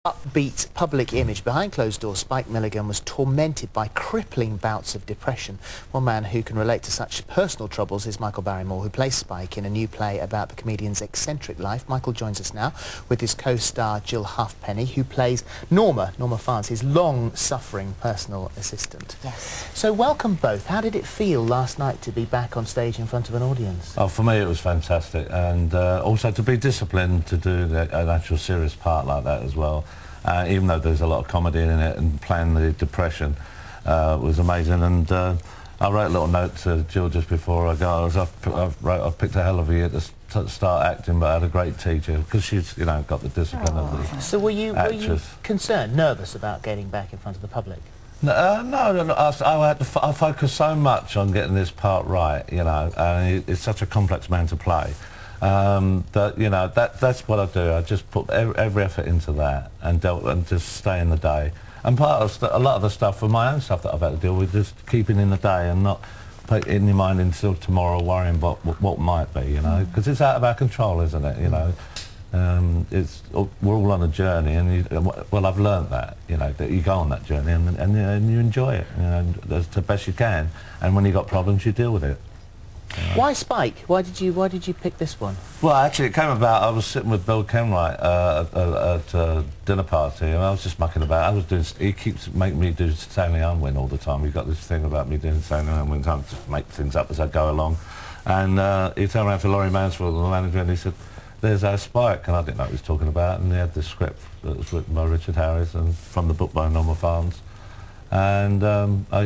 Upbeat public image. Behind closed doors, Spike Milligan was tormented by crippling bouts of depression. One man who can relate to such personal troubles is Michael Barrymore, who plays Spike in a new play about the comedian's eccentric life. Michael joins us now with his co-star Jill Halfpenny, who plays Norma Farnes, his long-suffering personal assistant. Yes. So welcome both. How did it feel last night to be back on stage in front of an audience? Oh, for me it was fantastic, and also to be disciplined to do an actual serious part like that as well. Even though there's a lot of comedy in it, and playing the depression was amazing. And I wrote a little note to Jill just before I go. I picked a hell of a year to start acting, but I had a great teacher because she's, you know, got the discipline of the So were you concerned, nervous about getting back in front of the public? No, I focused so much on getting this part right, you know, and it's such a complex man to play. That, you know, that's what I do. I just put every effort into that and just stay in the day. And part of a lot of the stuff for my own stuff that I've had to deal with, just keeping in the day and not putting your mind until tomorrow worrying about what might be, you know, because it's out of our control, isn't it? You know, we're all on a journey, and well, I've learned that, you know, that you go on that journey and you enjoy it, you know, as the best you can. And when you got problems, you deal with it. Why Spike? Why did you pick this one? Well, actually, it came about. I was sitting with Bill Kenwright at a dinner party, and I was just mucking about. He keeps making me do Stanley Unwin all the time. He's got this thing about me doing Stanley Unwin. I just make things up as I go along. And he turned around to Laurie Mansfield, the manager, and he said, "There's our Spike," and I didn't know what he was talking about. And he had this script that was written by Richard Harris and from the book by Norma Farnes, and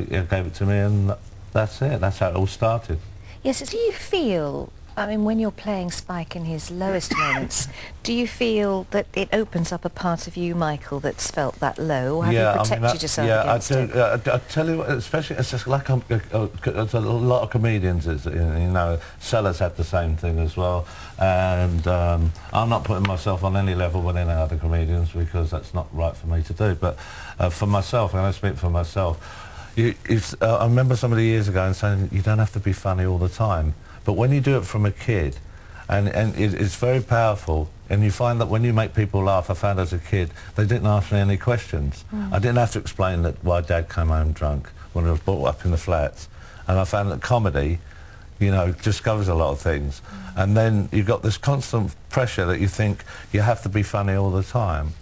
he gave it to me, and that's it. That's how it all started. Yes, do you feel, I mean, when you're playing Spike in his lowest moments, do you feel that it opens up a part of you, Michael, that's felt that low? Or have you protected yourself against it? Yeah, I tell you what, especially, it's just like there's a lot of comedians, you know, Sellers had the same thing as well. And I'm not putting myself on any level with any other comedians because that's not right for me to do. But for myself, and I speak for myself, I remember somebody years ago saying you don't have to be funny all the time, but when you do it from a kid, and it's very powerful, and you find that when you make people laugh, I found as a kid, they didn't ask me any questions. I didn't have to explain that why Dad came home drunk when I was brought up in the flats, and I found that comedy, you know, discovers a lot of things. And then you've got this constant pressure that you think you have to be funny all the time,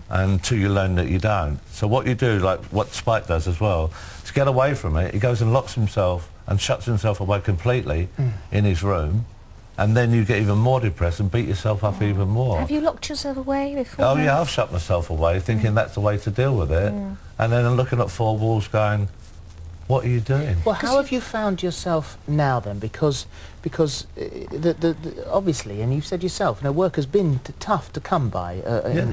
until you learn that you don't. So what you do, like what Spike does as well, to get away from it, he goes and locks himself and shuts himself away completely in his room, and then you get even more depressed and beat yourself up even more. Have you locked yourself away before? Oh yeah, I've shut myself away thinking that's the way to deal with it, and then I'm looking at four walls going, what are you doing? Well, how have you found yourself now then? Because obviously, and you've said yourself, you know, work has been tough to come by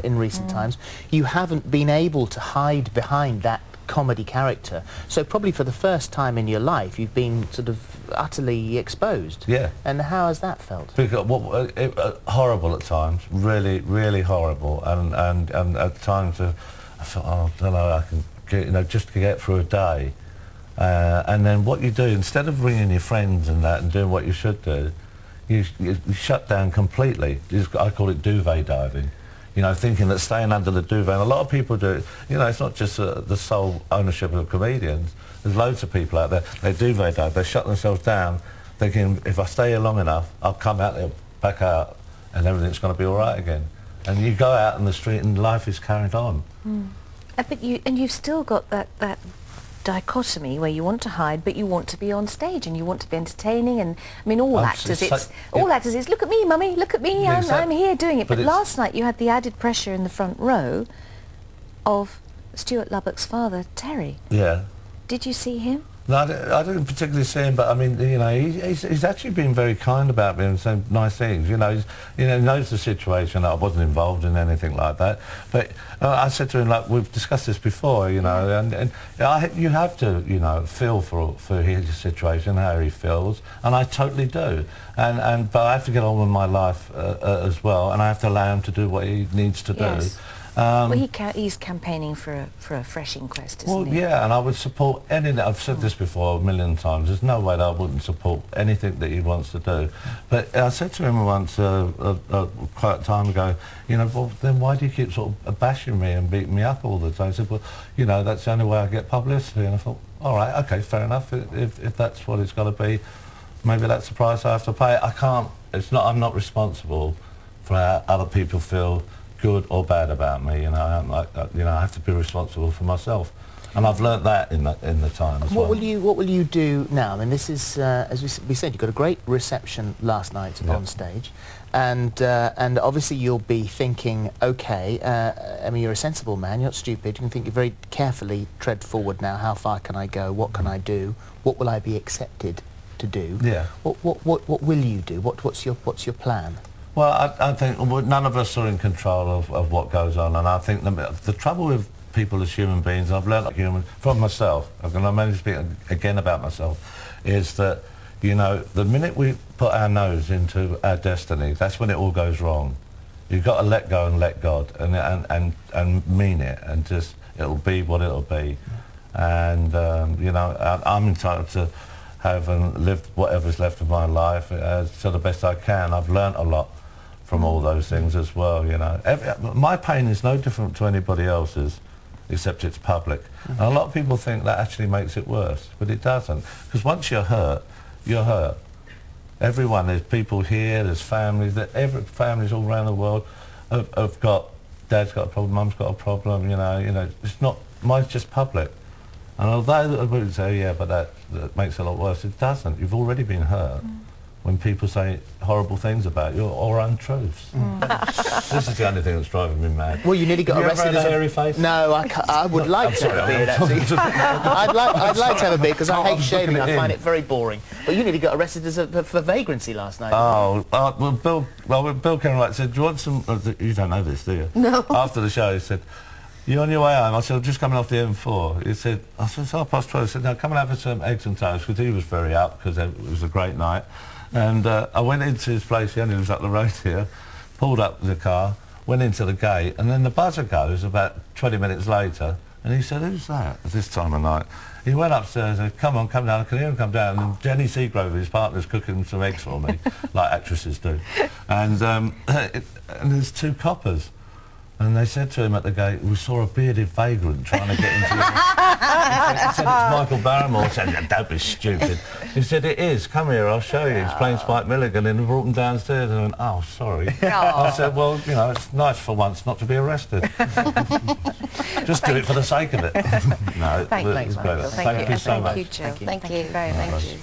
in recent times. You haven't been able to hide behind that comedy character. So probably for the first time in your life, you've been sort of utterly exposed. Yeah. And how has that felt? Because, horrible at times, really, really horrible. And at times, I thought, oh, I don't know, I can get, you know, just to get through a day. And then what you do, instead of ringing your friends and that and doing what you should do, you shut down completely. I call it duvet diving. You know, thinking that staying under the duvet, and a lot of people do it, you know, it's not just the sole ownership of comedians. There's loads of people out there, they duvet dive, they shut themselves down, thinking if I stay here long enough, I'll come out there, back out, and everything's going to be all right again. And you go out in the street and life is carried on. But you've still got that dichotomy where you want to hide but you want to be on stage and you want to be entertaining, and I mean all actors it's look at me mummy, look at me, I'm here doing it, but last night you had the added pressure in the front row of Stuart Lubbock's father, Terry. Yeah. Did you see him? No, I didn't particularly see him, but I mean, you know, he's actually been very kind about me and saying nice things. You know, he knows the situation. I wasn't involved in anything like that. But I said to him, like, we've discussed this before, you know, and you have to, you know, feel for his situation, how he feels, and I totally do. But I have to get on with my life as well, and I have to allow him to do what he needs to do. Yes. Well, he's campaigning for a fresh inquest, isn't he? Well, yeah, and I would support anything. I've said this before a million times. There's no way that I wouldn't support anything that he wants to do. But I said to him once quite a time ago, you know, well, then why do you keep sort of bashing me and beating me up all the time? He said, well, you know, that's the only way I get publicity. And I thought, all right, okay, fair enough. If that's what it's got to be, maybe that's the price I have to pay. I can't. It's not. I'm not responsible for how other people feel, good or bad about me. You know, I have to be responsible for myself, and I've learnt that in the time as well. What will you do now? I mean, this is as we said, you got a great reception last night on stage, and obviously you'll be thinking, okay, I mean, you're a sensible man, you're not stupid. You can think very carefully, tread forward now. How far can I go? What can I do? What will I be accepted to do? Yeah. What will you do? What's your plan? Well, I think none of us are in control of what goes on, and I think the trouble with people as human beings, and I've learned human from myself, I'm going to mainly speak again about myself, is that, you know, the minute we put our nose into our destiny, that's when it all goes wrong. You've got to let go and let God, and mean it, and just, it'll be what it'll be. And, you know, I'm entitled to have and live whatever's left of my life to the best I can. I've learnt a lot from all those things as well, you know. My pain is no different to anybody else's, except it's public. And a lot of people think that actually makes it worse, but it doesn't. Because once you're hurt, you're hurt. Everyone, there's people here, there's families, families all around the world have got, dad's got a problem, mum's got a problem, you know, it's not, mine's just public. And although I would say, yeah, but that makes it a lot worse, it doesn't. You've already been hurt. When people say horrible things about you or untruths. This is the only thing that's driving me mad. Well, you nearly got arrested. Have you ever had a hairy face? No, I would like to have a beard, actually. I'd like to have a beard because I hate shaving. I find it very boring. But you nearly got arrested for vagrancy last night. Oh, well, Bill Kenwright said, do you want some... you don't know this, do you? No. After the show, he said, you on your way home? I said, I'm just coming off the M4. He said, I said, it's 12:30. He said, no, come and have some eggs and toast, because he was very up, because it was a great night. And I went into his place, he only lives up the road here, pulled up the car, went into the gate, and then the buzzer goes about 20 minutes later, and he said, who's that at this time of night? He went upstairs and said, come on, come down, I can hear him come down, and Jenny Seagrove, his partner's cooking some eggs for me, like actresses do. And, and there's two coppers. And they said to him at the gate, we saw a bearded vagrant trying to get into your... He said, it's Michael Barrymore. He said, don't be stupid. He said, it is. Come here, I'll show you. He's playing Spike Milligan, and he brought him downstairs. And I went, oh, sorry. I said, well, you know, it's nice for once not to be arrested. Just do it for the sake of it. No, Thanks, it was great. Michael. Thank you so much. Thank you, Jill. Thank you very much.